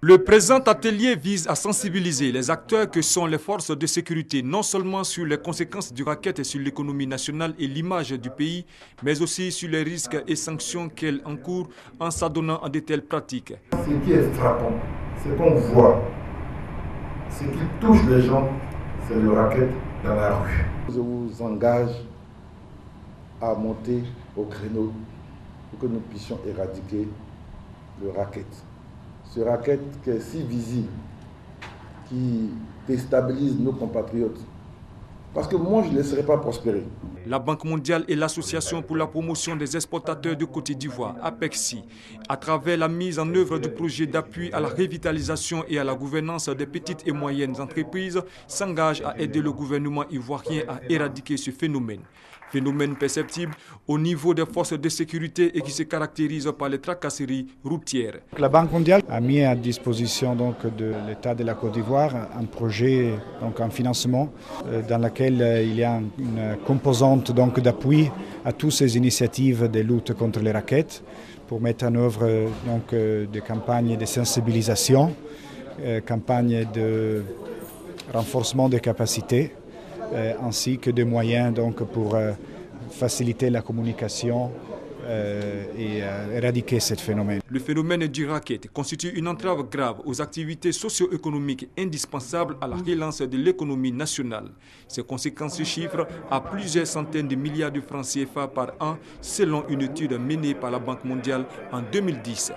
Le présent atelier vise à sensibiliser les acteurs que sont les forces de sécurité, non seulement sur les conséquences du racket sur l'économie nationale et l'image du pays, mais aussi sur les risques et sanctions qu'elles encourent en s'adonnant à de telles pratiques. Ce qui est frappant, c'est qu'on voit, ce qui touche les gens, c'est le racket dans la rue. Je vous engage à monter au créneau pour que nous puissions éradiquer le racket. Ce racket qui est si visible, qui déstabilise nos compatriotes. Parce que moi, je ne laisserai pas prospérer. La Banque mondiale et l'Association pour la promotion des exportateurs de Côte d'Ivoire, APEXI, à travers la mise en œuvre du projet d'appui à la revitalisation et à la gouvernance des petites et moyennes entreprises, s'engagent à aider le gouvernement ivoirien à éradiquer ce phénomène. Phénomène perceptible au niveau des forces de sécurité et qui se caractérise par les tracasseries routières. La Banque mondiale a mis à disposition de l'État de la Côte d'Ivoire un projet, un financement dans lequel il y a une composante d'appui à toutes ces initiatives de lutte contre les rackets pour mettre en œuvre des campagnes de sensibilisation, campagnes de renforcement des capacités, ainsi que des moyens pour faciliter la communication et éradiquer ce phénomène. Le phénomène du racket constitue une entrave grave aux activités socio-économiques indispensables à la relance de l'économie nationale. Ces conséquences se chiffrent à plusieurs centaines de milliards de francs CFA par an, selon une étude menée par la Banque mondiale en 2010.